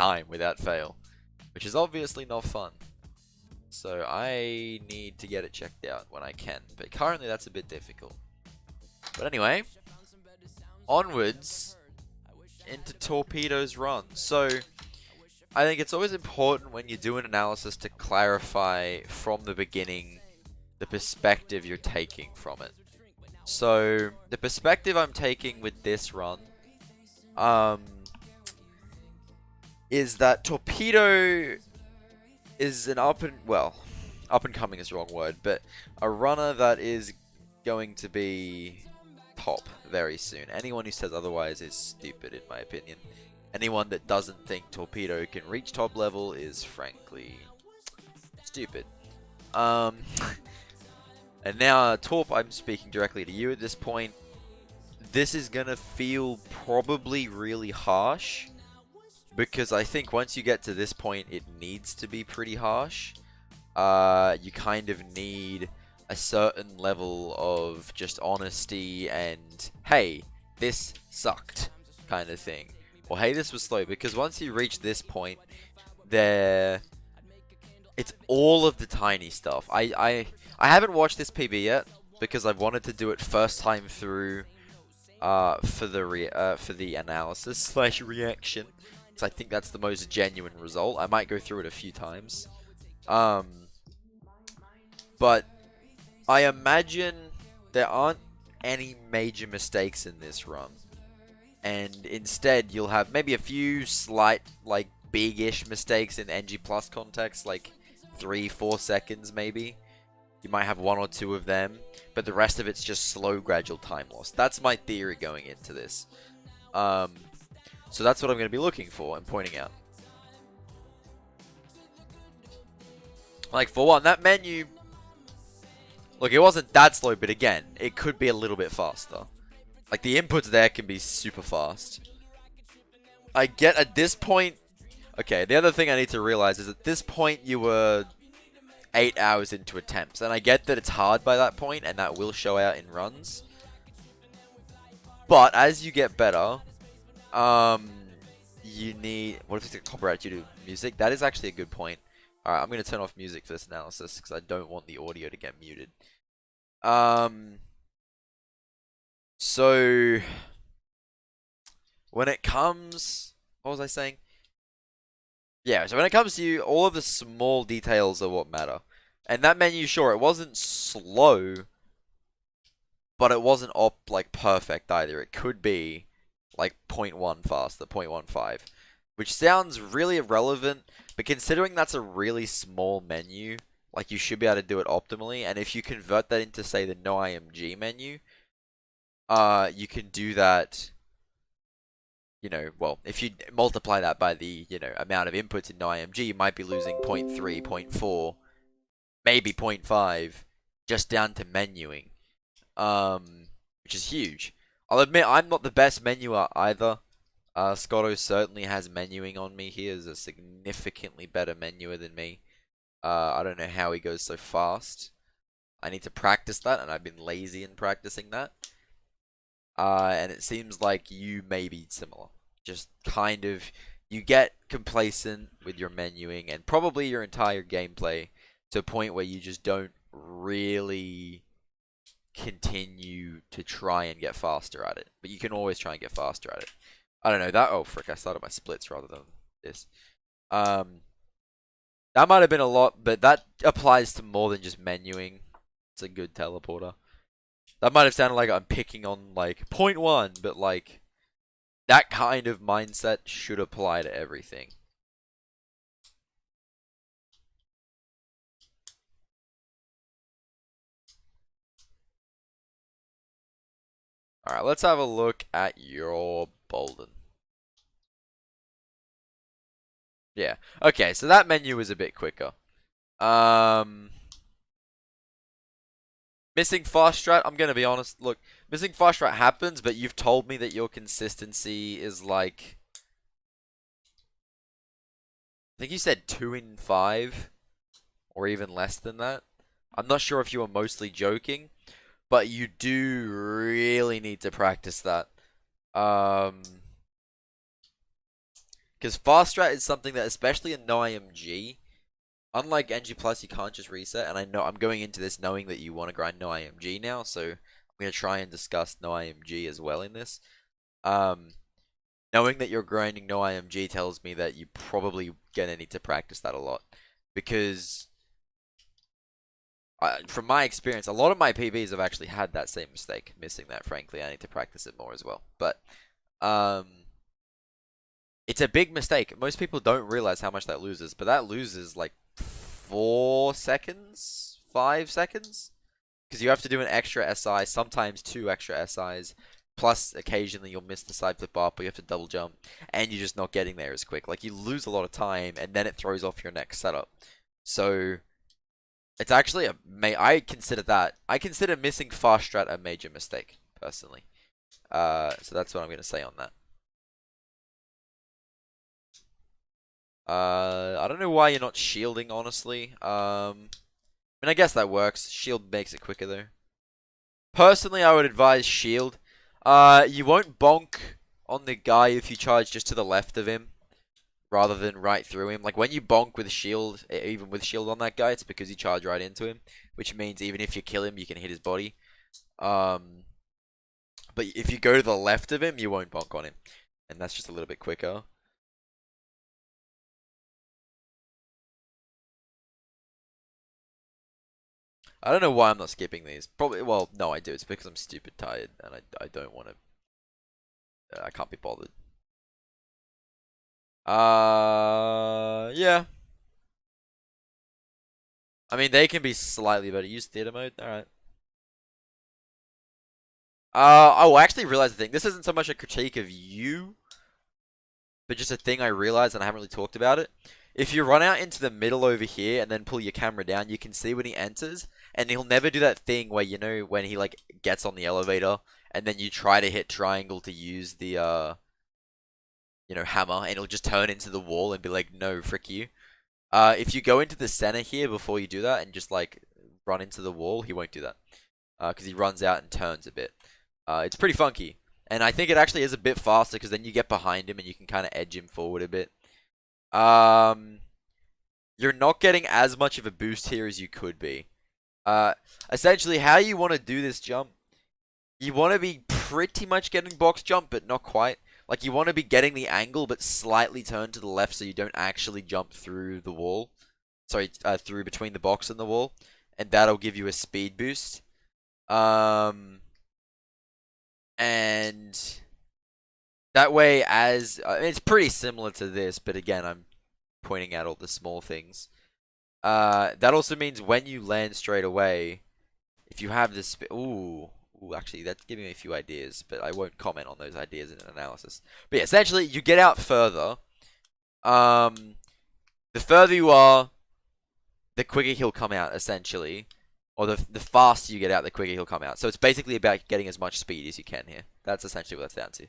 time without fail, which is obviously not fun. So I need to get it checked out when I can, but currently that's a bit difficult. But anyway, onwards into Torpedo's run. So I think it's always important when you do an analysis to clarify from the beginning the perspective you're taking from it. So the perspective I'm taking with this run is that Torpedo is an up and coming is the wrong word, but a runner that is going to be top very soon. Anyone who says otherwise is stupid, in my opinion. Anyone that doesn't think Torpedo can reach top level is frankly stupid. And now, Torp, I'm speaking directly to you at this point. This is gonna feel probably really harsh, because I think once you get to this point, it needs to be pretty harsh. You kind of need a certain level of just honesty and, hey, this sucked, kind of thing. Or, hey, this was slow, because once you reach this point, it's all of the tiny stuff. I haven't watched this PB yet, because I've wanted to do it first time through, for the analysis slash reaction. So I think that's the most genuine result. I might go through it a few times. But I imagine there aren't any major mistakes in this run. And instead, you'll have maybe a few slight, like, big-ish mistakes in NG Plus context, like 3-4 seconds maybe. You might have 1 or 2 of them, but the rest of it's just slow, gradual time loss. That's my theory going into this. So that's what I'm going to be looking for and pointing out. Like, for one, that menu... Look, it wasn't that slow, but again, it could be a little bit faster. Like, the inputs there can be super fast. I get at this point... Okay, the other thing I need to realize is at this point you were 8 hours into attempts. And I get that it's hard by that point, and that will show out in runs. But as you get better... you need... What if it's copyright due to music? That is actually a good point. Alright, I'm going to turn off music for this analysis because I don't want the audio to get muted. So... When it comes... What was I saying? Yeah, so when it comes to you, all of the small details are what matter. And that menu, sure, it wasn't slow, but it wasn't like perfect either. It could be like 0.1 faster, 0.15, which sounds really irrelevant, but considering that's a really small menu, like you should be able to do it optimally. And if you convert that into, say, the no IMG menu, you can do that, you know, well, if you multiply that by the, you know, amount of inputs in no IMG, you might be losing 0.3, 0.4, maybe 0.5, just down to menuing, which is huge. I'll admit, I'm not the best menuer either. Scotto certainly has menuing on me. He is a significantly better menuer than me. I don't know how he goes so fast. I need to practice that, and I've been lazy in practicing that. And it seems like you may be similar. Just kind of, you get complacent with your menuing and probably your entire gameplay to a point where you just don't really continue to try and get faster at it. But you can always try and get faster at it. I don't know, that... Oh, frick, I started my splits rather than this. That might have been a lot, but that applies to more than just menuing. It's a good teleporter. That might have sounded like I'm picking on, like, 0.1, but, like, that kind of mindset should apply to everything. Alright, let's have a look at your Bolden. Yeah. Okay, so that menu is a bit quicker. Missing fast strat, I'm going to be honest. Look, missing fast strat happens, but you've told me that your consistency is like... I think you said 2 in 5, or even less than that. I'm not sure if you were mostly joking, but you do really need to practice that. Because Because fast strat is something that, especially in no IMG, unlike NG Plus, you can't just reset. And I know I'm going into this knowing that you want to grind no IMG now, so I'm gonna try and discuss no IMG as well in this. Um, Knowing that you're grinding no IMG tells me that you probably gonna need to practice that a lot, because from my experience, a lot of my PBs have actually had that same mistake, missing that. Frankly, I need to practice it more as well. But um, it's a big mistake. Most people don't realize how much that loses, but that loses like 4 seconds, 5 seconds, because you have to do an extra SI, sometimes 2 extra SIs. Plus, occasionally you'll miss the side flip up, or you have to double jump, and you're just not getting there as quick. Like, you lose a lot of time, and then it throws off your next setup. So, it's actually I consider missing fast strat a major mistake, personally. So that's what I'm going to say on that. I don't know why you're not shielding, honestly. I mean, I guess that works. Shield makes it quicker, though. Personally, I would advise shield. You won't bonk on the guy if you charge just to the left of him, rather than right through him. Like, when you bonk with shield, even with shield on that guy, it's because you charge right into him, which means even if you kill him, you can hit his body. But if you go to the left of him, you won't bonk on him, and that's just a little bit quicker. I don't know why I'm not skipping these. Probably, well, no, I do. It's because I'm stupid tired, and I don't want to. I can't be bothered. Yeah. I mean, they can be slightly better. Use theater mode. All right. I actually realized the thing. This isn't so much a critique of you, but just a thing I realized, and I haven't really talked about it. If you run out into the middle over here and then pull your camera down, you can see when he enters, and he'll never do that thing where, you know, when he like gets on the elevator and then you try to hit triangle to use the you know, hammer, and it'll just turn into the wall and be like, no, frick you. If you go into the center here before you do that and just like run into the wall, he won't do that. Because he runs out and turns a bit. It's pretty funky. And I think it actually is a bit faster because then you get behind him and you can kind of edge him forward a bit. You're not getting as much of a boost here as you could be. Essentially, how you want to do this jump, you want to be pretty much getting box jump, but not quite. Like, you want to be getting the angle, but slightly turned to the left so you don't actually jump through the wall. Sorry, through between the box and the wall. And that'll give you a speed boost. And that way, it's pretty similar to this, but again, I'm pointing out all the small things. That also means when you land straight away, if you have this, ooh, actually, that's giving me a few ideas, but I won't comment on those ideas in an analysis. But yeah, essentially, you get out further. The further you are, the quicker he'll come out, essentially. Or the faster you get out, the quicker he'll come out. So it's basically about getting as much speed as you can here. That's essentially what that's down to.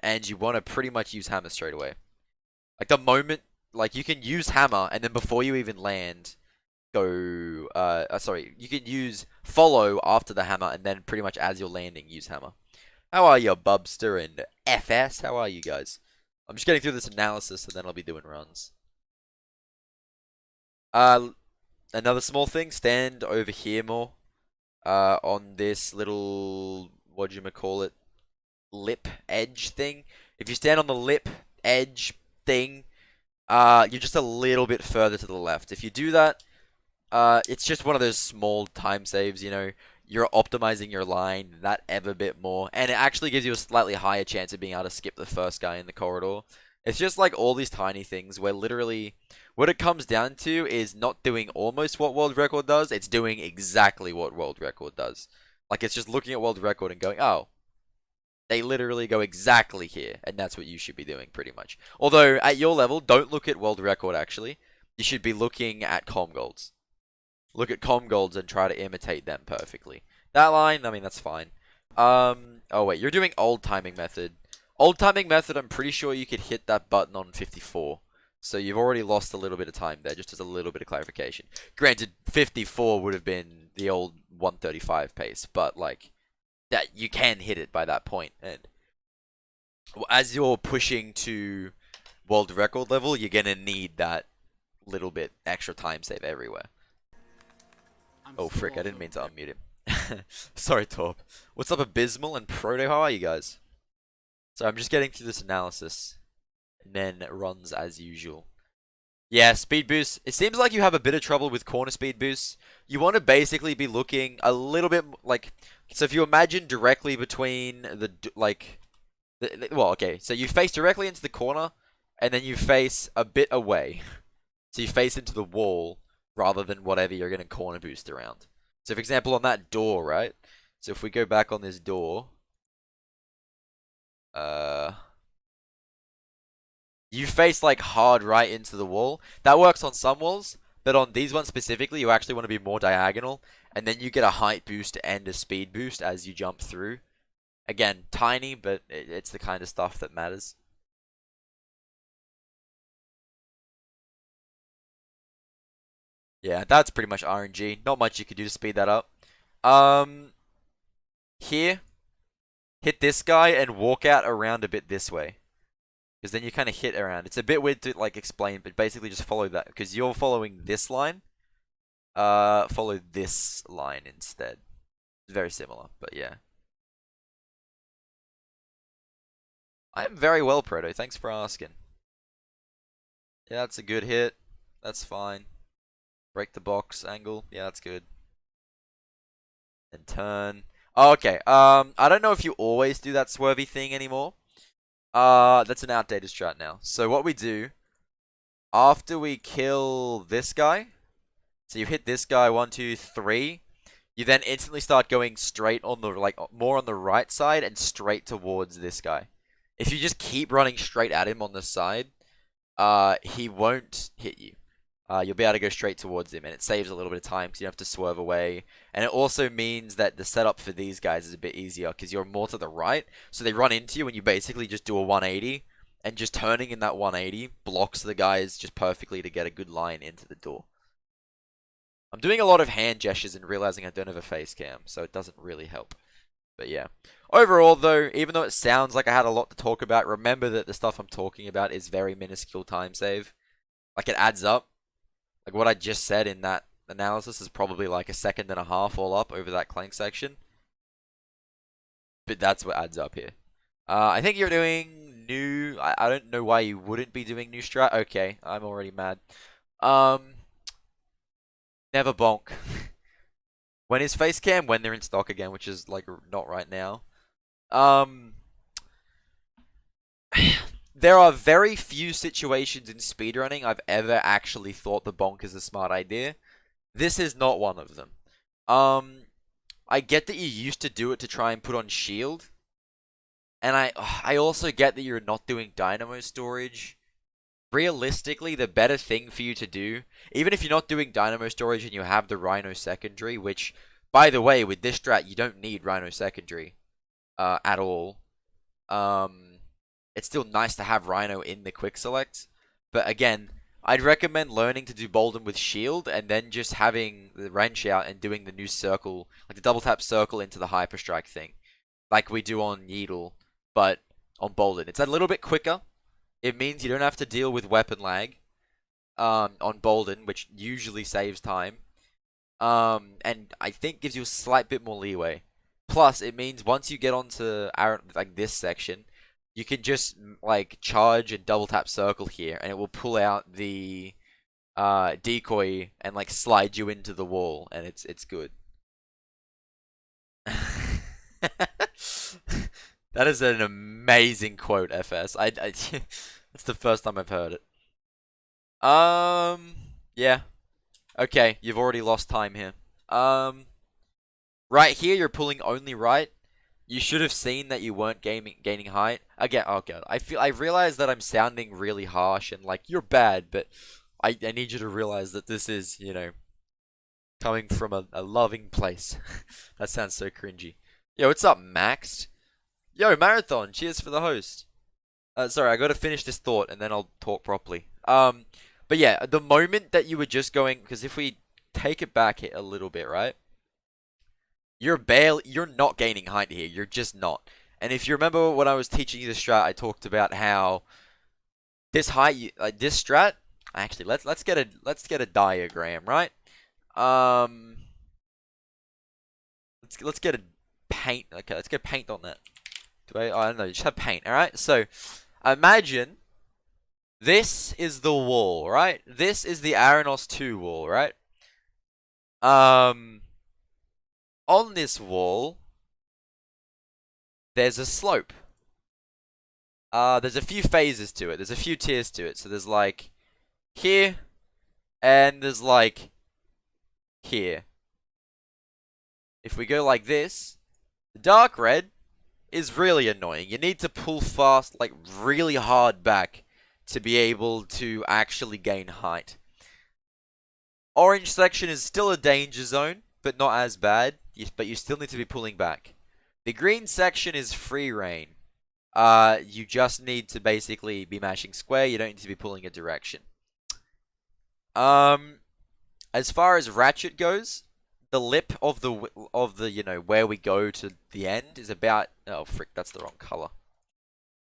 And you want to pretty much use hammer straight away. Like, the moment, like, you can use hammer, and then before you even land, go, sorry, you can use follow after the hammer, and then pretty much as you're landing, use hammer. How are you, Bubster and FS? How are you guys? I'm just getting through this analysis, and then I'll be doing runs. Another small thing, stand over here more. On this little, what do you call it, lip edge thing. If you stand on the lip edge thing, you're just a little bit further to the left. If you do that, it's just one of those small time saves, you know. You're optimizing your line that ever bit more, and it actually gives you a slightly higher chance of being able to skip the first guy in the corridor. It's just like all these tiny things where literally what it comes down to is not doing almost what world record does, it's doing exactly what world record does. Like, it's just looking at world record and going, oh, they literally go exactly here, and that's what you should be doing pretty much. Although, at your level, don't look at world record actually. You should be looking at com golds. Look at com golds and try to imitate them perfectly. That line, I mean, that's fine. Oh wait, you're doing old timing method. Old timing method, I'm pretty sure you could hit that button on 54. So you've already lost a little bit of time there, just as a little bit of clarification. Granted, 54 would have been the old 135 pace, but like, that you can hit it by that point. And as you're pushing to world record level, you're gonna need that little bit extra time save everywhere. Oh frick, I didn't mean to unmute him. Sorry, Torp. What's up, Abysmal and Proto? How are you guys? So I'm just getting through this analysis, and then it runs as usual. Yeah, speed boost. It seems like you have a bit of trouble with corner speed boosts. You want to basically be looking a little bit like, so if you imagine directly between well, okay, so you face directly into the corner, and then you face a bit away. So you face into the wall rather than whatever you're going to corner boost around. So for example, on that door, right? So if we go back on this door, you face like hard right into the wall. That works on some walls, but on these ones specifically, you actually want to be more diagonal, and then you get a height boost and a speed boost as you jump through. Again, tiny, but it's the kind of stuff that matters. Yeah, that's pretty much RNG. Not much you could do to speed that up. Um, Here, hit this guy and walk out around a bit this way. Because then you kind of hit around. It's a bit weird to like explain, but basically just follow that. Because you're following this line. Follow this line instead. It's very similar, but yeah. I am very well, Proto. Thanks for asking. Yeah, that's a good hit. That's fine. Break the box angle. Yeah, that's good. And turn. Oh, okay. I don't know if you always do that swervy thing anymore. That's an outdated strat now. So what we do after we kill this guy, so you hit this guy 1, 2, 3. You then instantly start going straight on the more on the right side and straight towards this guy. If you just keep running straight at him on the side, he won't hit you. You'll be able to go straight towards him, and it saves a little bit of time because you don't have to swerve away. And it also means that the setup for these guys is a bit easier because you're more to the right, so they run into you and you basically just do a 180, and just turning in that 180 blocks the guys just perfectly to get a good line into the door. I'm doing a lot of hand gestures and realizing I don't have a face cam, so it doesn't really help. But yeah. Overall, though, even though it sounds like I had a lot to talk about, remember that the stuff I'm talking about is very minuscule time save. Like, it adds up. Like, what I just said in that analysis is probably like a second and a half all up over that clank section. But that's what adds up here. I think you're doing new... I don't know why you wouldn't be doing new strat. Okay, I'm already mad. Never bonk. When is face cam? When they're in stock again, which is like not right now. There are very few situations in speedrunning I've ever actually thought the bonk is a smart idea. This is not one of them. I get that you used to do it to try and put on shield. And I also get that you're not doing dynamo storage. Realistically, the better thing for you to do, even if you're not doing dynamo storage and you have the Rhino secondary, which, by the way, with this strat, you don't need Rhino secondary at all. It's still nice to have Rhino in the quick select. But again, I'd recommend learning to do Bolden with shield and then just having the wrench out and doing the new circle, like the double tap circle into the hyper strike thing, like we do on Yeetle, but on Bolden. It's a little bit quicker. It means you don't have to deal with weapon lag on Bolden, which usually saves time. And I think gives you a slight bit more leeway. Plus, it means once you get onto like this section, you can just like charge and double tap circle here, and it will pull out the decoy and like slide you into the wall, and it's good. That is an amazing quote, FS. That's the first time I've heard it. Yeah. Okay, you've already lost time here. Right here, you're pulling only right. You should have seen that you weren't gaining height. Again, oh god, I realize that I'm sounding really harsh and like you're bad, but I need you to realize that this is, you know, coming from a loving place. That sounds so cringy. Yo, what's up, Max? Yo, Marathon, cheers for the host. Sorry, I gotta finish this thought and then I'll talk properly. But yeah, the moment that you were just going, because if we take it back a little bit, right? You're not gaining height here. You're just not. And if you remember when I was teaching you the strat, I talked about how this height, like this strat. Actually, let's get a diagram, right? Um, let's get a paint. Okay, let's get paint on that. I don't know. Just have paint. All right. So imagine this is the wall, right? This is the Aranos 2 wall, right? On this wall, there's a slope. There's a few phases to it. There's a few tiers to it. So there's like here, and there's like here. If we go like this, the dark red is really annoying. You need to pull fast, like really hard back to be able to actually gain height. Orange section is still a danger zone, but not as bad. But you still need to be pulling back. The green section is free reign. You just need to basically be mashing square. You don't need to be pulling a direction. As far as ratchet goes, the lip of the where we go to the end is about, oh frick, that's the wrong color.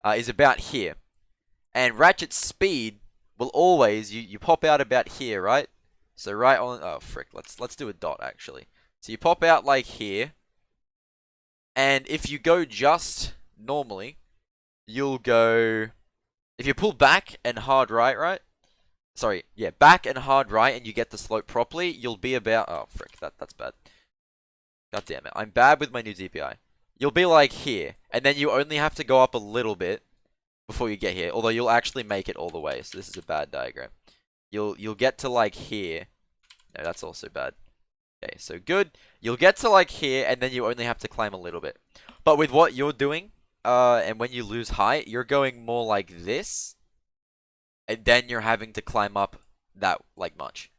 Is about here. And ratchet speed will always you pop out about here, right? So right on, oh frick, let's do a dot actually. So you pop out like here. And if you go just normally, you'll go, if you pull back and hard right? Sorry, yeah, back and hard right and you get the slope properly, you'll be about, oh frick, that's bad. God damn it, I'm bad with my new DPI. You'll be like here, and then you only have to go up a little bit before you get here, although you'll actually make it all the way, so this is a bad diagram. You'll get to like here. No, that's also bad. Okay, so good. You'll get to like here, and then you only have to climb a little bit. But with what you're doing, and when you lose height, you're going more like this, and then you're having to climb up that like much.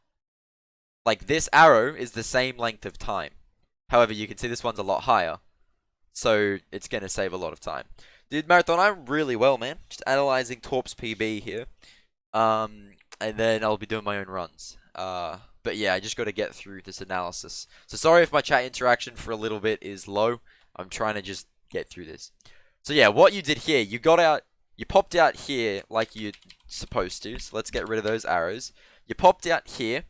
Like this arrow is the same length of time. However, you can see this one's a lot higher, so it's gonna save a lot of time. Dude, Marathon, I'm really well, man. Just analyzing Torps PB here. And then I'll be doing my own runs. But yeah, I just got to get through this analysis. So sorry if my chat interaction for a little bit is low. I'm trying to just get through this. So yeah, what you did here, you popped out here like you're supposed to. So let's get rid of those arrows. You popped out here,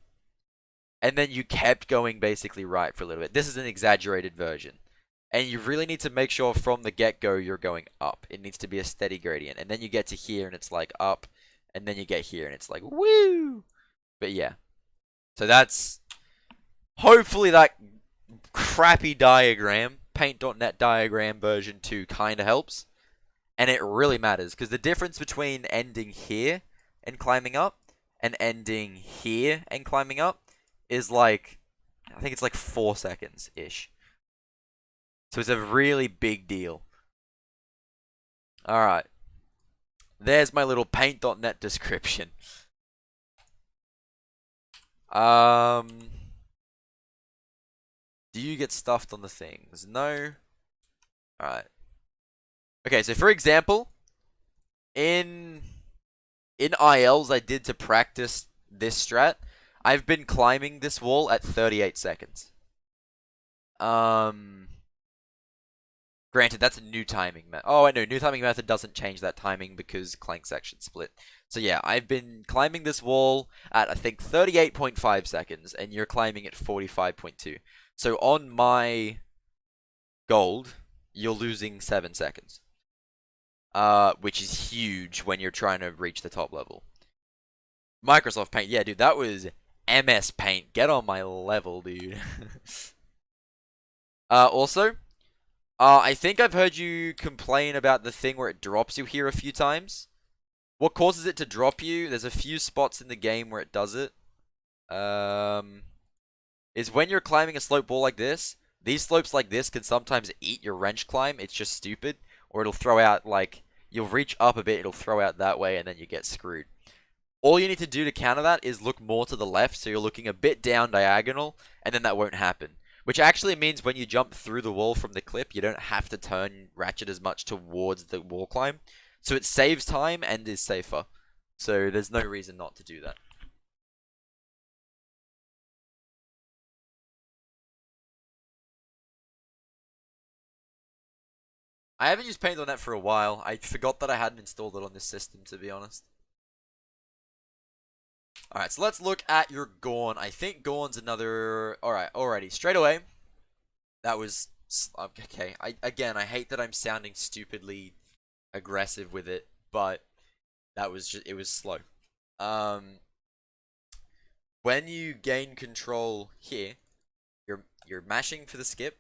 and then you kept going basically right for a little bit. This is an exaggerated version. And you really need to make sure from the get-go you're going up. It needs to be a steady gradient. And then you get to here and it's like up. And then you get here and it's like, woo! But yeah. So that's, hopefully that crappy diagram, paint.net diagram version 2 kind of helps. And it really matters, because the difference between ending here and climbing up, and ending here and climbing up, is like, I think it's like 4 seconds-ish. So it's a really big deal. Alright. There's my little paint.net description. Do you get stuffed on the things? No. Alright. Okay, so for example, in ILs I did to practice this strat, I've been climbing this wall at 38 seconds. Granted, that's a new timing method. Oh, I know, new timing method doesn't change that timing because clank section split. So yeah, I've been climbing this wall at, I think, 38.5 seconds, and you're climbing at 45.2. So on my gold, you're losing 7 seconds. Which is huge when you're trying to reach the top level. Microsoft Paint, yeah, dude, that was MS Paint. Get on my level, dude. Also, I think I've heard you complain about the thing where it drops you here a few times. What causes it to drop you? There's a few spots in the game where it does it. Is when you're climbing a slope wall like this. These slopes like this can sometimes eat your wrench climb. It's just stupid. Or it'll throw out, like, you'll reach up a bit, it'll throw out that way, and then you get screwed. All you need to do to counter that is look more to the left, so you're looking a bit down diagonal, and then that won't happen. Which actually means when you jump through the wall from the clip, you don't have to turn ratchet as much towards the wall climb. So it saves time and is safer. So there's no reason not to do that. I haven't used Paint.net for a while. I forgot that I hadn't installed it on this system, to be honest. Alright, so let's look at your Gorn. I think Gorn's another... Alright, alrighty. Straight away, that was... Okay, again, I hate that I'm sounding stupidly aggressive with it, but that was just... It was slow. When you gain control here, you're mashing for the skip.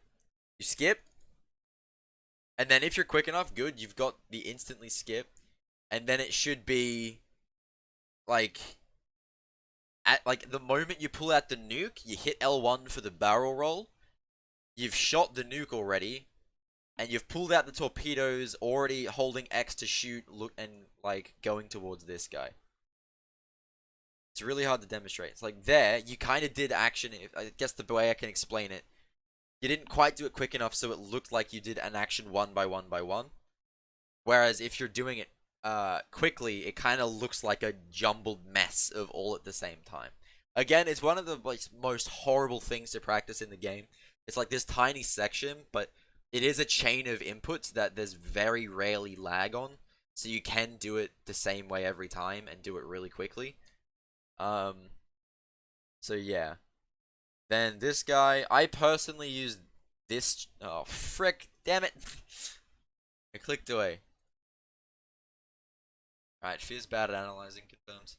You skip, and then if you're quick enough, good, you've got the instantly skip, and then it should be like at like the moment you pull out the nuke, you hit L1 for the barrel roll. You've shot the nuke already, and you've pulled out the torpedoes, already holding X to shoot, look, and like going towards this guy. It's really hard to demonstrate. It's like there, you kind of did action. I guess the way I can explain it, you didn't quite do it quick enough, so it looked like you did an action one by one by one. Whereas if you're doing it quickly, it kind of looks like a jumbled mess of all at the same time. Again, it's one of the like, most horrible things to practice in the game. It's like this tiny section, but it is a chain of inputs that there's very rarely lag on. So you can do it the same way every time and do it really quickly. So yeah. Then this guy, I personally use this. Oh, frick. Damn it. I clicked away. Alright, feels bad at analyzing, confirmed.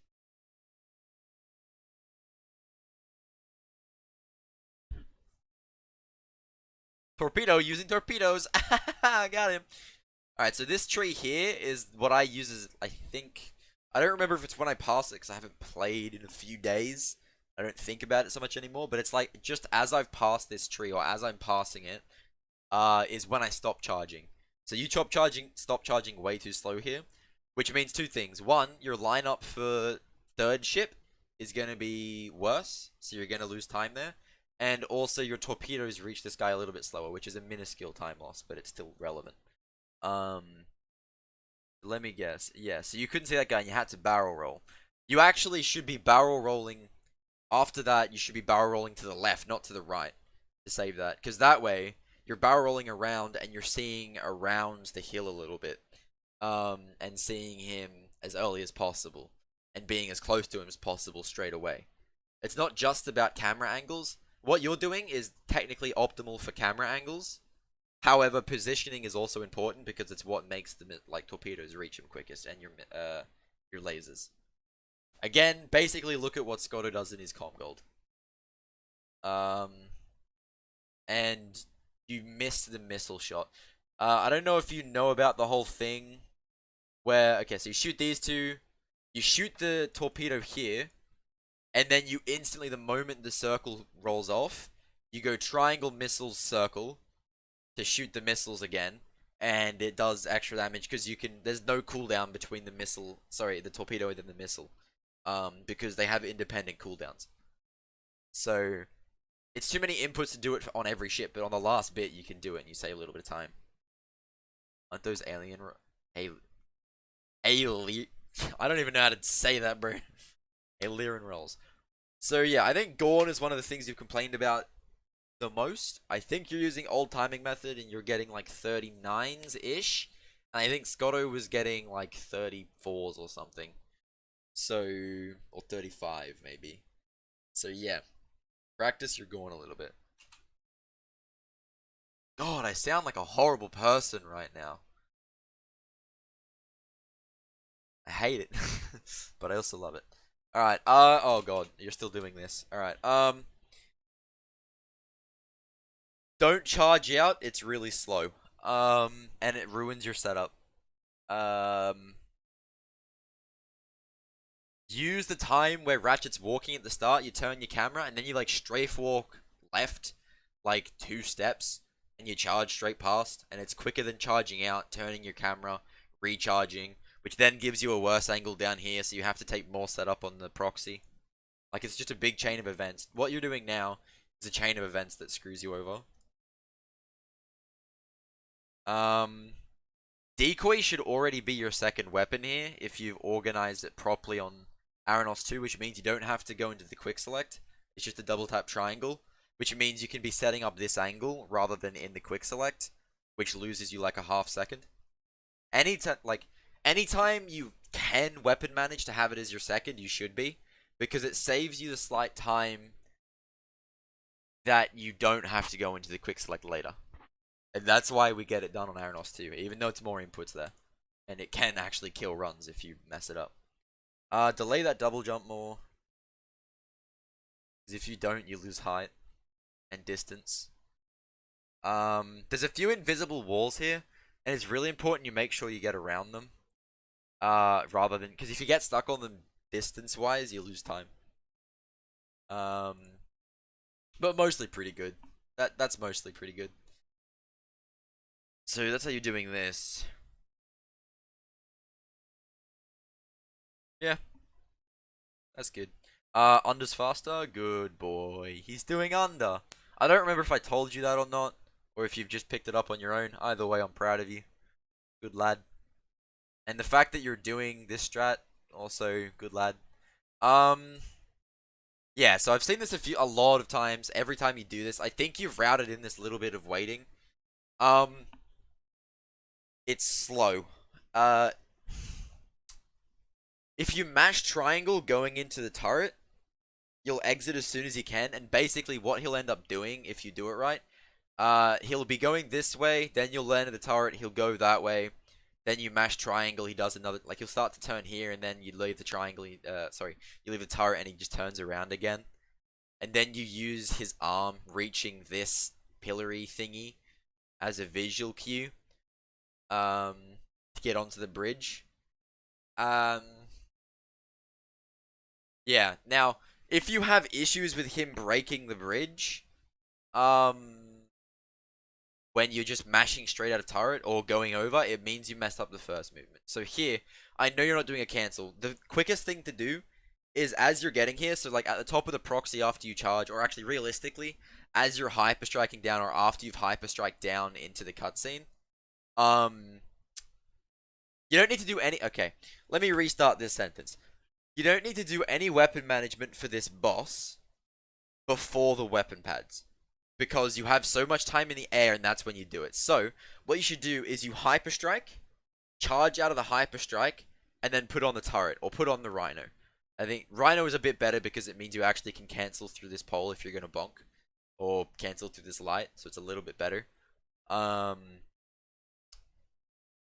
Torpedo using torpedoes. Got him. Alright, so this tree here is what I use as, I think, I don't remember if it's when I pass it because I haven't played in a few days. I don't think about it so much anymore, but it's like just as I've passed this tree or as I'm passing it, is when I stop charging. So you stop charging way too slow here, which means two things. One, your lineup for third ship is going to be worse, so you're going to lose time there. And also your torpedoes reach this guy a little bit slower, which is a minuscule time loss, but it's still relevant. Let me guess. Yeah, so you couldn't see that guy and you had to barrel roll. You actually should be barrel rolling. After that, you should be barrel rolling to the left, not to the right, to save that. Because that way, you're barrel rolling around and you're seeing around the hill a little bit. And seeing him as early as possible. And being as close to him as possible straight away. It's not just about camera angles. What you're doing is technically optimal for camera angles. However, positioning is also important because it's what makes the like torpedoes reach him quickest and your lasers. Again, basically look at what Scotto does in his comm gold. And you missed the missile shot. I don't know if you know about the whole thing where, okay, so you shoot these two, you shoot the torpedo here, and then you instantly, the moment the circle rolls off, you go triangle, missiles, circle to shoot the missiles again, and it does extra damage because you can, there's no cooldown between the missile, sorry, the torpedo and then the missile. Because they have independent cooldowns. So, it's too many inputs to do it on every ship, but on the last bit you can do it and you save a little bit of time. Aren't those alien... I don't even know how to say that, bro. Alien rolls. So yeah, I think Gorn is one of the things you've complained about the most. I think you're using old timing method and you're getting like 39s-ish. And I think Scotto was getting like 34s or something. So, or 35 maybe. So yeah, practice your Gorn a little bit. God, I sound like a horrible person right now. I hate it, but I also love it. Alright, oh god, you're still doing this. Alright, don't charge out, it's really slow. And it ruins your setup. Use the time where Ratchet's walking at the start, you turn your camera, and then you like strafe walk left, like 2 steps, and you charge straight past, and it's quicker than charging out, turning your camera, recharging, which then gives you a worse angle down here, so you have to take more setup on the proxy. Like, it's just a big chain of events. What you're doing now is a chain of events that screws you over. Decoy should already be your second weapon here, if you've organized it properly on Aranos 2, which means you don't have to go into the quick select. It's just a double tap triangle, which means you can be setting up this angle rather than in the quick select. which loses you like a half second. Anytime you can weapon manage to have it as your second, you should be, because it saves you the slight time that you don't have to go into the quick select later. And that's why we get it done on Aranos too, even though it's more inputs there. And it can actually kill runs if you mess it up. Delay that double jump more. Because if you don't, you lose height and distance. There's a few invisible walls here, and it's really important you make sure you get around them. Rather than, because if you get stuck on them distance-wise, you lose time. But mostly pretty good. That's mostly pretty good. So that's how you're doing this. Yeah, that's good. Under's faster? Good boy. He's doing under. I don't remember if I told you that or not, or if you've just picked it up on your own. Either way, I'm proud of you. Good lad. And the fact that you're doing this strat, also good lad. Yeah, so I've seen this a lot of times. Every time you do this, I think you've routed in this little bit of waiting. It's slow. If you mash triangle going into the turret, you'll exit as soon as you can, and basically what he'll end up doing if you do it right, he'll be going this way, then you'll land at the turret, he'll go that way, then you mash triangle, he does another, like he'll start to turn here, and then you leave the triangle, you leave the turret and he just turns around again. And then you use his arm reaching this pillory thingy as a visual cue, to get onto the bridge. Yeah, now, if you have issues with him breaking the bridge, when you're just mashing straight out of turret or going over, it means you messed up the first movement. So here, I know you're not doing a cancel. The quickest thing to do is as you're getting here, so like at the top of the proxy after you charge, or actually realistically, as you're hyper striking down or after you've hyper strike down into the cutscene, you don't need to do any, okay, let me restart this sentence. You don't need to do any weapon management for this boss before the weapon pads, because you have so much time in the air and that's when you do it. So, what you should do is you hyper strike, charge out of the hyper strike, and then put on the turret, or put on the Rhino. I think Rhino is a bit better because it means you actually can cancel through this pole if you're going to bonk, or cancel through this light, so it's a little bit better.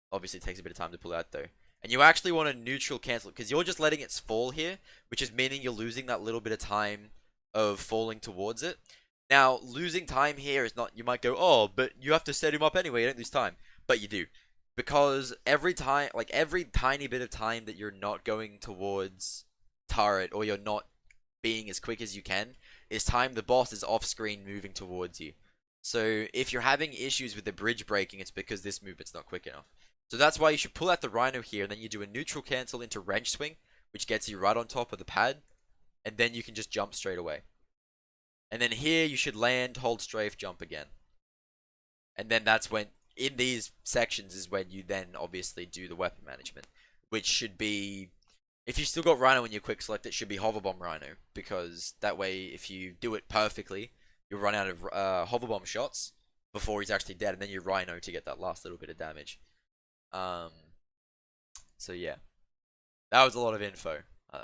Obviously it takes a bit of time to pull out though. And you actually want a neutral cancel, because you're just letting it fall here, which is meaning you're losing that little bit of time of falling towards it. Now, losing time here is not, you might go, oh, but you have to set him up anyway, you don't lose time. But you do. Because every time, like every tiny bit of time that you're not going towards turret, or you're not being as quick as you can, is time the boss is off screen moving towards you. So if you're having issues with the bridge breaking, it's because this movement's not quick enough. So that's why you should pull out the Rhino here, and then you do a neutral cancel into wrench swing, which gets you right on top of the pad, and then you can just jump straight away. And then here you should land, hold strafe, jump again. And then that's when, in these sections is when you then obviously do the weapon management, which should be, if you still got Rhino in your quick select, it should be Hover Bomb Rhino, because that way if you do it perfectly, you'll run out of Hover Bomb shots before he's actually dead, and then you Rhino to get that last little bit of damage. So yeah, that was a lot of info,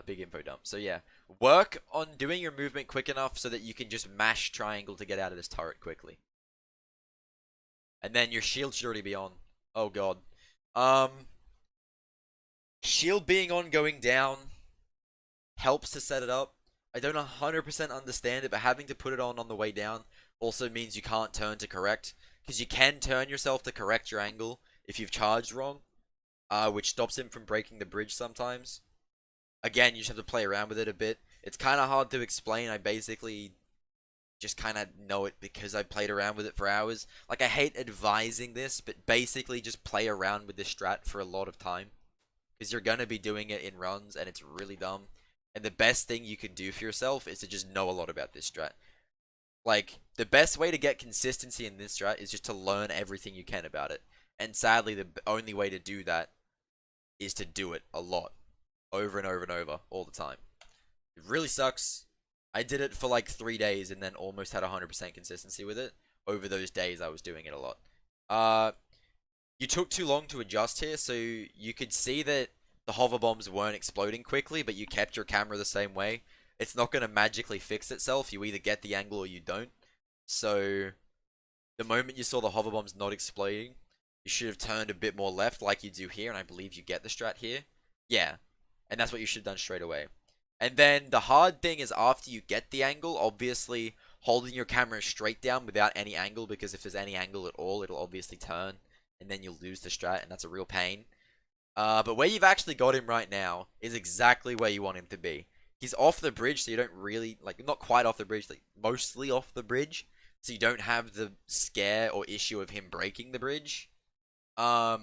big info dump. So yeah, work on doing your movement quick enough so that you can just mash triangle to get out of this turret quickly. And then your shield should already be on. Oh god. Shield being on going down helps to set it up. I don't 100% understand it, but having to put it on the way down also means you can't turn to correct, because you can turn yourself to correct your angle if you've charged wrong, which stops him from breaking the bridge sometimes. Again, you just have to play around with it a bit. It's kind of hard to explain. I basically just kind of know it because I played around with it for hours. Like, I hate advising this, but basically just play around with this strat for a lot of time, because you're going to be doing it in runs, and it's really dumb. And the best thing you can do for yourself is to just know a lot about this strat. Like, the best way to get consistency in this strat is just to learn everything you can about it. And sadly, the only way to do that is to do it a lot. Over and over and over, all the time. It really sucks. I did it for like 3 days and then almost had 100% consistency with it. Over those days, I was doing it a lot. Uh, you took too long to adjust here, so you could see that the hover bombs weren't exploding quickly, but you kept your camera the same way. It's not going to magically fix itself. You either get the angle or you don't. So the moment you saw the hover bombs not exploding, you should have turned a bit more left like you do here, and I believe you get the strat here. Yeah, and that's what you should have done straight away. And then the hard thing is after you get the angle, obviously holding your camera straight down without any angle, because if there's any angle at all, it'll obviously turn, and then you'll lose the strat, and that's a real pain. But where you've actually got him right now is exactly where you want him to be. He's off the bridge, so you don't really, like, not quite off the bridge, like, mostly off the bridge, so you don't have the scare or issue of him breaking the bridge. But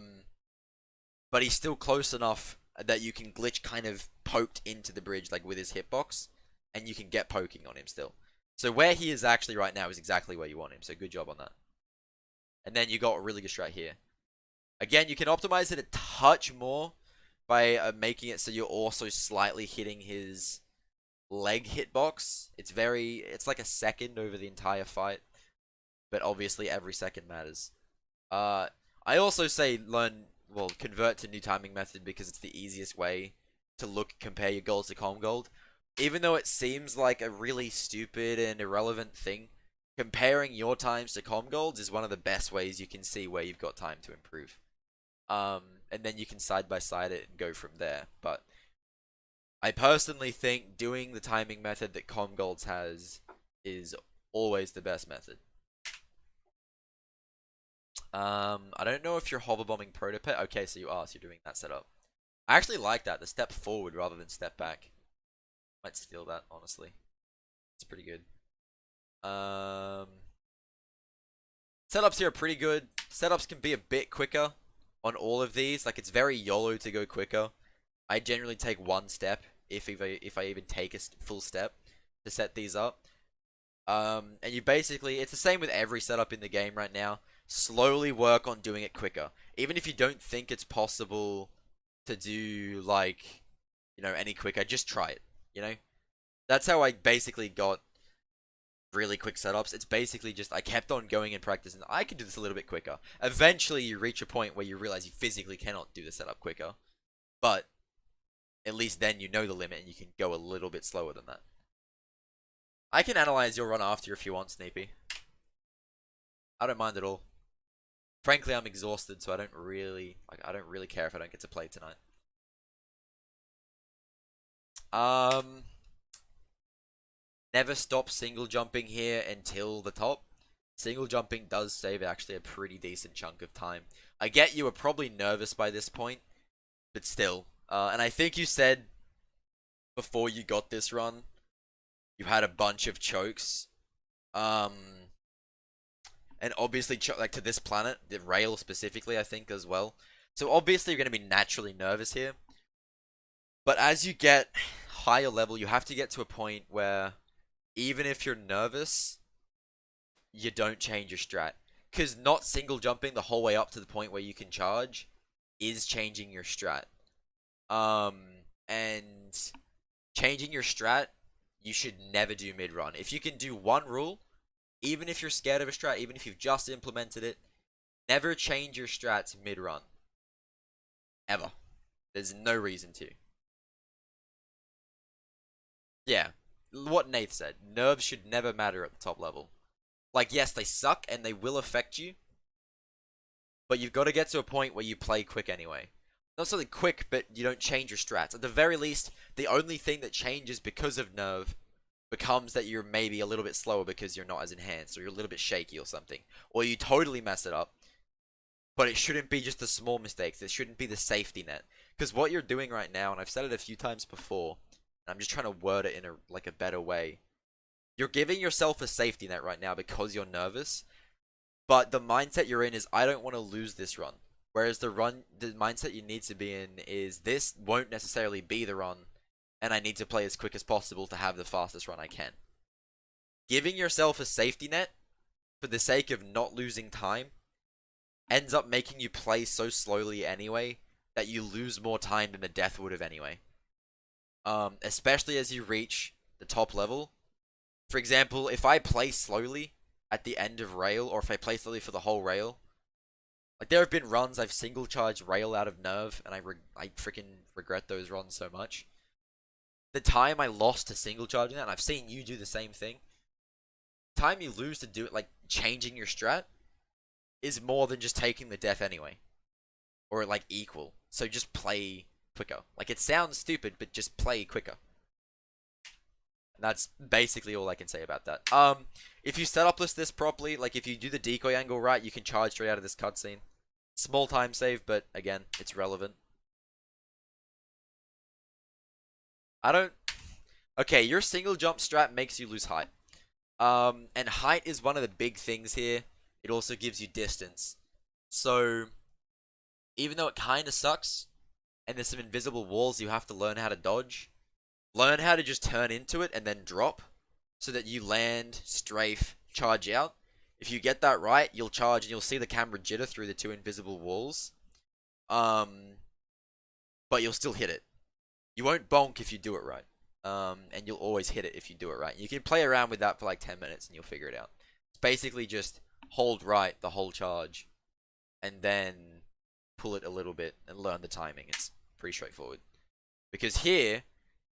he's still close enough that you can glitch kind of poked into the bridge, like, with his hitbox, and you can get poking on him still. So where he is actually right now is exactly where you want him, so good job on that. And then you got a really good strat here. Again, you can optimize it a touch more by making it so you're also slightly hitting his leg hitbox. It's like a second over the entire fight, but obviously every second matters. I also say convert to new timing method because it's the easiest way to compare your gold to calm gold. Even though it seems like a really stupid and irrelevant thing, comparing your times to calm golds is one of the best ways you can see where you've got time to improve. And then you can side by side it and go from there. But I personally think doing the timing method that calm golds has is always the best method. I don't know if you're hover bombing protopet. Okay, so you are. So you're doing that setup. I actually like that. The step forward rather than step back. Might steal that, honestly. It's pretty good. Setups here are pretty good. Setups can be a bit quicker on all of these. Like, it's very YOLO to go quicker. I generally take one step if I even take a full step to set these up. And you basically, it's the same with every setup in the game right now. Slowly work on doing it quicker. Even if you don't think it's possible to do, like, any quicker, just try it, That's how I basically got really quick setups. It's basically just, I kept on going and practicing. I can do this a little bit quicker. Eventually, you reach a point where you realize you physically cannot do the setup quicker. But, at least then you know the limit and you can go a little bit slower than that. I can analyze your run after if you want, Sneepy. I don't mind at all. Frankly, I'm exhausted, so I don't really care if I don't get to play tonight. Never stop single jumping here until the top. Single jumping does save actually a pretty decent chunk of time. I get you were probably nervous by this point, but still. And I think you said before you got this run, you had a bunch of chokes. And obviously, like to this planet, the rail specifically, I think as well. So obviously, you're going to be naturally nervous here. But as you get higher level, you have to get to a point where even if you're nervous, you don't change your strat. Because not single jumping the whole way up to the point where you can charge is changing your strat. And changing your strat, you should never do mid-run. If you can do one rule, even if you're scared of a strat, even if you've just implemented it, never change your strats mid-run. Ever. There's no reason to. Yeah. What Nath said. Nerves should never matter at the top level. Like, yes, they suck and they will affect you. But you've got to get to a point where you play quick anyway. Not something quick, but you don't change your strats. At the very least, the only thing that changes because of nerve becomes that you're maybe a little bit slower because you're not as enhanced, or you're a little bit shaky or something. Or you totally mess it up. But it shouldn't be just the small mistakes. It shouldn't be the safety net. Because what you're doing right now, and I've said it a few times before, and I'm just trying to word it in a better way. You're giving yourself a safety net right now because you're nervous. But the mindset you're in is, I don't want to lose this run. Whereas the mindset you need to be in is, this won't necessarily be the run, and I need to play as quick as possible to have the fastest run I can. Giving yourself a safety net for the sake of not losing time ends up making you play so slowly anyway that you lose more time than the death would have anyway. Especially as you reach the top level. For example, if I play slowly at the end of rail, or if I play slowly for the whole rail, Like there have been runs I've single charged rail out of nerve, and I freaking regret those runs so much. The time I lost to single charging that, and I've seen you do the same thing. The time you lose to do it, like changing your strat, is more than just taking the death anyway, or like equal. So just play quicker. Like it sounds stupid, but just play quicker. And that's basically all I can say about that. If you setup list this properly, like if you do the decoy angle right, you can charge straight out of this cutscene. Small time save, but again, it's relevant. I don't. Okay, your single jump strat makes you lose height. And height is one of the big things here. It also gives you distance. So, even though it kind of sucks, and there's some invisible walls you have to learn how to dodge, learn how to just turn into it and then drop, so that you land, strafe, charge out. If you get that right, you'll charge and you'll see the camera jitter through the two invisible walls. But you'll still hit it. You won't bonk if you do it right. And you'll always hit it if you do it right. You can play around with that for like 10 minutes and you'll figure it out. It's basically just hold right the whole charge and then pull it a little bit and learn the timing. It's pretty straightforward. Because here,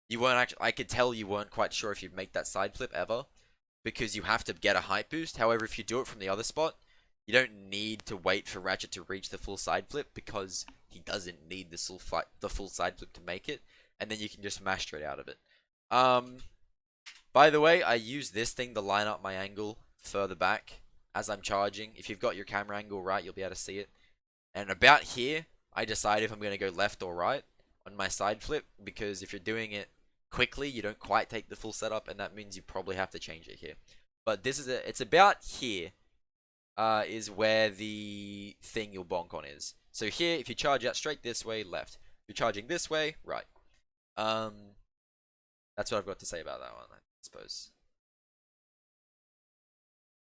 you weren't actually, I could tell you weren't quite sure if you'd make that side flip ever, because you have to get a height boost. However, if you do it from the other spot, you don't need to wait for Ratchet to reach the full side flip, because he doesn't need the full side flip to make it, and then you can just mash straight out of it. By the way, I use this thing to line up my angle further back as I'm charging. If you've got your camera angle right, you'll be able to see it. And about here, I decide if I'm going to go left or right on my side flip, because if you're doing it quickly, you don't quite take the full setup, and that means you probably have to change it here. But this is it's about here is where the thing you'll bonk on is. So here, if you charge out straight this way, left. If you're charging this way, right. That's what I've got to say about that one, I suppose.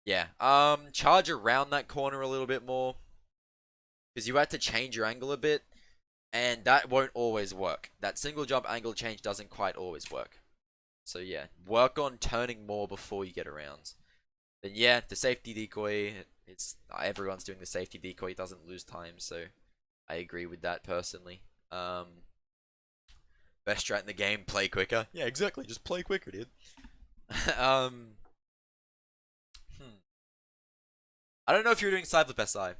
Yeah, charge around that corner a little bit more, because you had to change your angle a bit, and that won't always work. That single jump angle change doesn't quite always work. So yeah, work on turning more before you get around. Then yeah, the safety decoy, it's everyone's doing the safety decoy, it doesn't lose time, so I agree with that personally. Best strat in the game, play quicker. Yeah, exactly, just play quicker, dude. I don't know if you're doing side flip SI.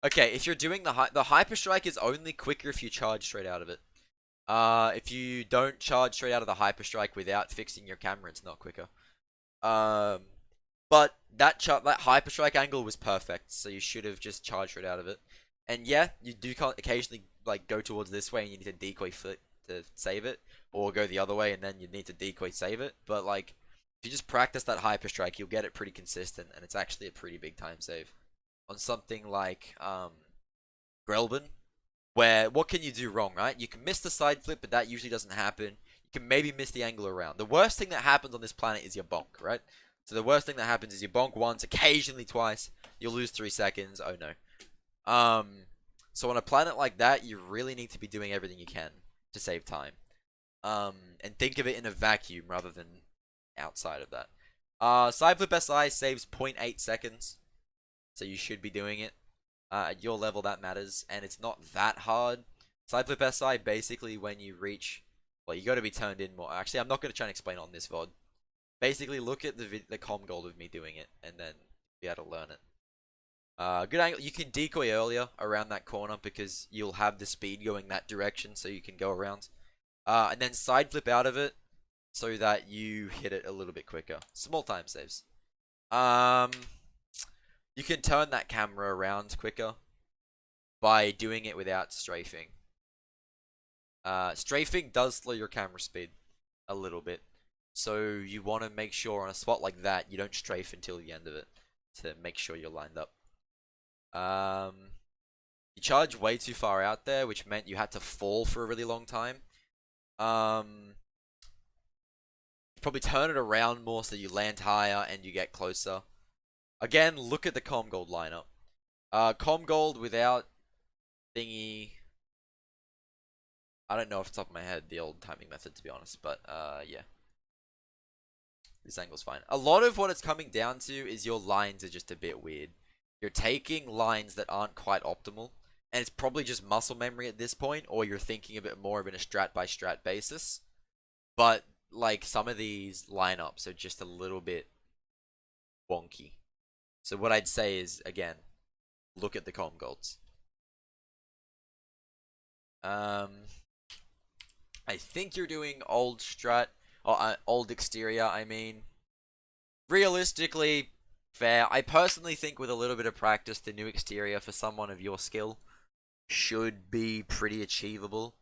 Okay, if you're doing the hyper strike is only quicker if you charge straight out of it. If you don't charge straight out of the hyper strike without fixing your camera, it's not quicker. But that hyper strike angle was perfect, so you should have just charged straight out of it. And yeah, you do occasionally like go towards this way and you need to decoy flip to save it, or go the other way and then you need to decoy save it. But like, if you just practice that hyper strike, you'll get it pretty consistent, and it's actually a pretty big time save on something like Grelbin, where what can you do wrong, right? You can miss the side flip, but that usually doesn't happen. You can maybe miss the angle around. The worst thing that happens on this planet is your bonk, right? So the worst thing that happens is you bonk once, occasionally twice, you'll lose 3 seconds. Oh no. So on a planet like that, you really need to be doing everything you can to save time. And think of it in a vacuum rather than outside of that. Side flip SI saves 0.8 seconds, so you should be doing it. At your level, that matters, and it's not that hard. Side flip SI, basically when you reach, well, you got to be turned in more. Actually, I'm not going to try and explain it on this VOD. Basically, look at the com gold of me doing it, and then be able to learn it. Good angle. You can decoy earlier around that corner because you'll have the speed going that direction, so you can go around. And then side flip out of it so that you hit it a little bit quicker. Small time saves. You can turn that camera around quicker by doing it without strafing. Strafing does slow your camera speed a little bit, so you want to make sure on a spot like that you don't strafe until the end of it to make sure you're lined up. You charged way too far out there, which meant you had to fall for a really long time. Probably turn it around more so you land higher and you get closer. Again, look at the com gold lineup. Com gold without thingy. I don't know off the top of my head the old timing method, to be honest, but yeah. This angle's fine. A lot of what it's coming down to is your lines are just a bit weird. You're taking lines that aren't quite optimal, and it's probably just muscle memory at this point, or you're thinking a bit more of in a strat by strat basis. But like some of these lineups are just a little bit wonky. So what I'd say is, again, look at the com golds. I think you're doing old strat, or old exterior, I mean. Realistically, fair. I personally think with a little bit of practice, the new exterior for someone of your skill should be pretty achievable.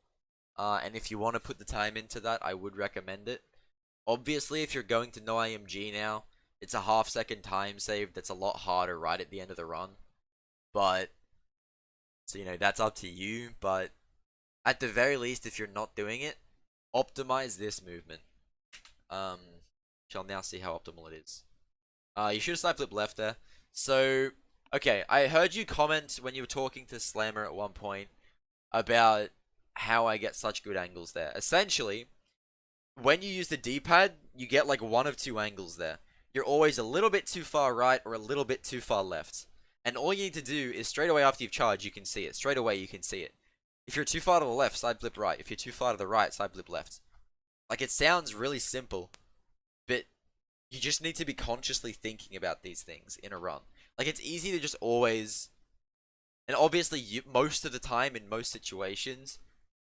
And if you want to put the time into that, I would recommend it. Obviously, if you're going to no IMG now, it's a half-second time save that's a lot harder right at the end of the run. But, so that's up to you. But at the very least, if you're not doing it, optimize this movement. Shall now see how optimal it is. You should have side flip left there. So, okay, I heard you comment when you were talking to Slammer at one point about how I get such good angles there. Essentially, when you use the D-pad, you get like one of two angles there. You're always a little bit too far right or a little bit too far left. And all you need to do is straight away after you've charged, you can see it. Straight away, you can see it. If you're too far to the left, side flip right. If you're too far to the right, side flip left. Like, it sounds really simple, but you just need to be consciously thinking about these things in a run. Like, it's easy to just always... And obviously, most of the time, in most situations,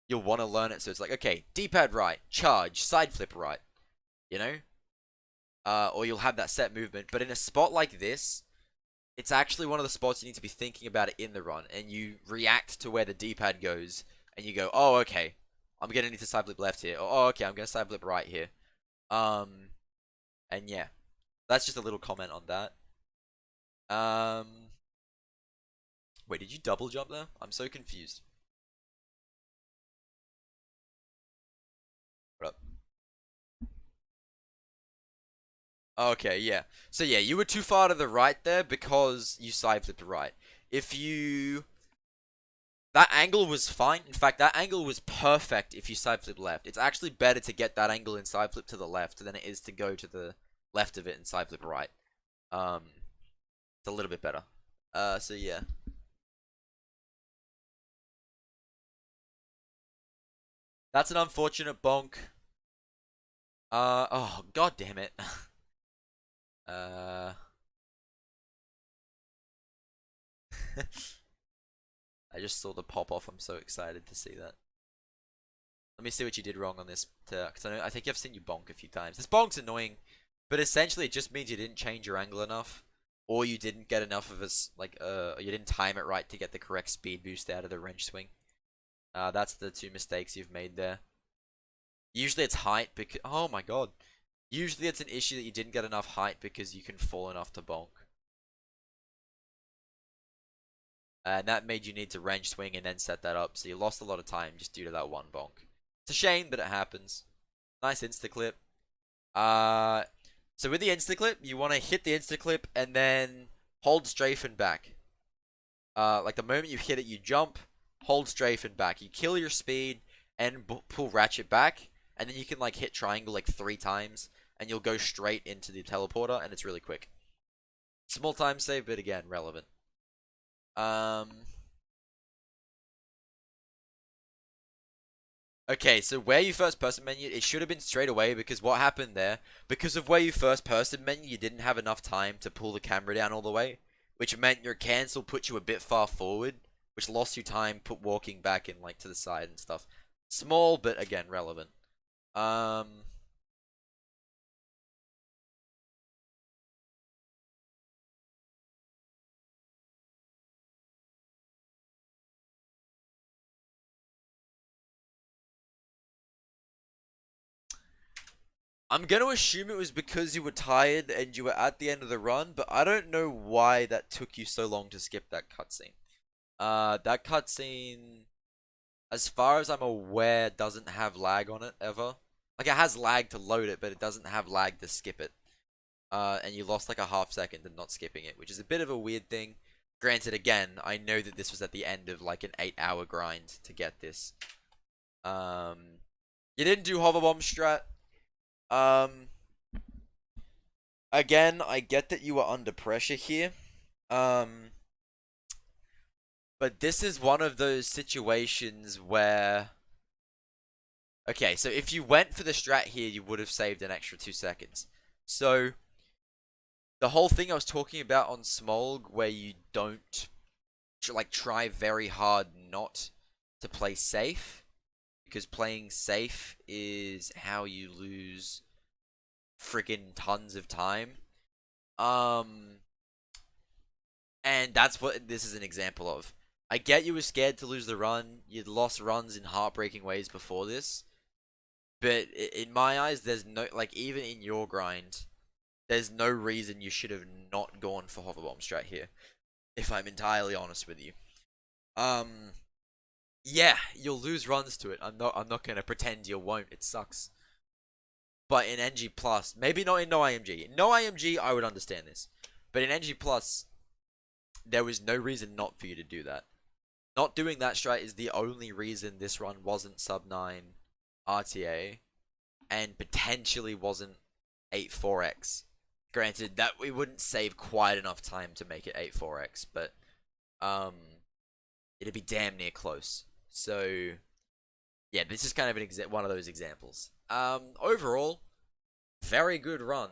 you'll want to learn it. So it's like, okay, D-pad right, charge, side flip right. You know? Or you'll have that set movement. But in a spot like this, it's actually one of the spots you need to be thinking about it in the run. And you react to where the D-pad goes. And you go, oh, okay, I'm going to need to side flip left here. Or, oh, okay, I'm going to side flip right here. And yeah, that's just a little comment on that. Wait, did you double jump there? I'm so confused. What up? Okay, yeah. So yeah, you were too far to the right there because you side flipped right. If you... That angle was fine. In fact, that angle was perfect if you side flip left. It's actually better to get that angle and side flip to the left than it is to go to the left of it and side flip right. It's a little bit better. So yeah. That's an unfortunate bonk. Oh, god damn it. I just saw the pop off. I'm so excited to see that. Let me see what you did wrong on this, because I think I've seen you bonk a few times. This bonk's annoying, but essentially it just means you didn't change your angle enough, or you didn't get enough of you didn't time it right to get the correct speed boost out of the wrench swing. That's the two mistakes you've made there. Usually it's height because, oh my god. Usually it's an issue that you didn't get enough height because you can fall enough to bonk. And that made you need to wrench swing and then set that up, so you lost a lot of time just due to that one bonk. It's a shame, but it happens. Nice insta-clip. So with the insta-clip, you want to hit the insta-clip and then hold strafe and back. Like the moment you hit it, you jump, hold strafe and back. You kill your speed and pull ratchet back, and then you can like hit triangle like 3 times, and you'll go straight into the teleporter, and it's really quick. Small time save, but again, relevant. Okay, so where you first person menu, it should have been straight away, because what happened there, because of where you first person menu, you didn't have enough time to pull the camera down all the way, which meant your cancel put you a bit far forward, which lost you time walking back in like to the side and stuff. Small, but again, relevant. I'm going to assume it was because you were tired and you were at the end of the run, but I don't know why that took you so long to skip that cutscene. That cutscene, as far as I'm aware, doesn't have lag on it, ever. Like, it has lag to load it, but it doesn't have lag to skip it. And you lost like a half second in not skipping it, which is a bit of a weird thing. Granted, again, I know that this was at the end of like an 8-hour grind to get this. You didn't do hover bomb strat. Again, I get that you are under pressure here. Um, but this is one of those situations where, okay, so if you went for the strat here, you would have saved an extra 2 seconds. So the whole thing I was talking about on Smolg, where you don't like try very hard not to play safe, because playing safe is how you lose freaking tons of time. Um, and that's what this is an example of. I get you were scared to lose the run. You'd lost runs in heartbreaking ways before this. But in my eyes, there's no, like, even in your grind, there's no reason you should have not gone for hover bomb strat here. If I'm entirely honest with you. Um, yeah, you'll lose runs to it. I'm not gonna pretend you won't. It sucks. But in NG Plus, maybe not in no IMG. In no IMG, I would understand this. But in NG Plus, there was no reason not for you to do that. Not doing that strat is the only reason this run wasn't sub 9 RTA and potentially wasn't 8-4x. Granted, that we wouldn't save quite enough time to make it 8-4x, but um, it'd be damn near close. So yeah, this is kind of one of those examples. Overall, very good run.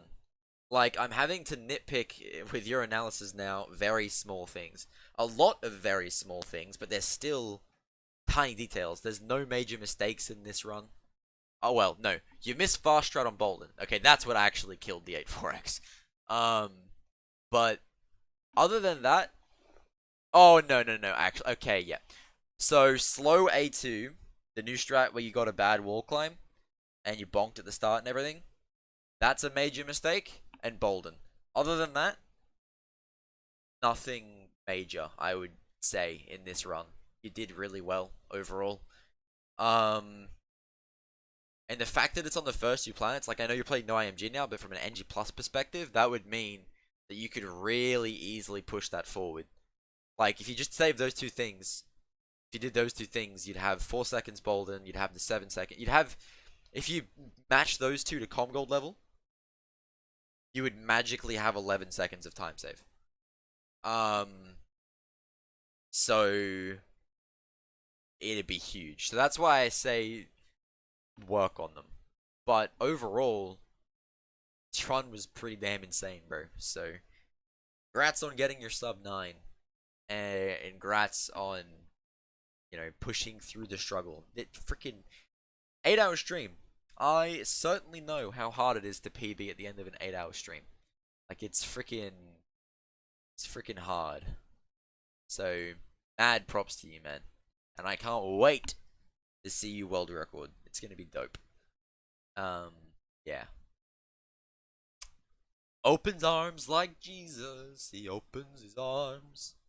Like, I'm having to nitpick with your analysis now very small things. A lot of very small things, but there's still tiny details. There's no major mistakes in this run. Oh, well, no. You missed fast strat on Bolden. Okay, that's what actually killed the 8-4x. Um, but other than that... Oh, no, no, no, actually. Okay, yeah. So, slow A2, the new strat where you got a bad wall climb, and you bonked at the start and everything, that's a major mistake, and Bolden. Other than that, nothing major, I would say, in this run. You did really well overall. Um, and the fact that it's on the first two planets, like, I know you're playing no IMG now, but from an NG Plus perspective, that would mean that you could really easily push that forward. Like, if you just save those two things, if you did those two things, you'd have 4 seconds Bolden, you'd have the 7 second, you'd have, if you match those two to Com Gold level, you would magically have 11 seconds of time save. So it'd be huge. So that's why I say work on them. But overall, Tron was pretty damn insane, bro. So congrats on getting your sub 9. And congrats on, pushing through the struggle. It freaking 8-hour stream. I certainly know how hard it is to PB at the end of an 8-hour stream. Like, it's freaking hard. So, mad props to you, man. And I can't wait to see you world record. It's gonna be dope. Um, yeah. Opens arms like Jesus. He opens his arms.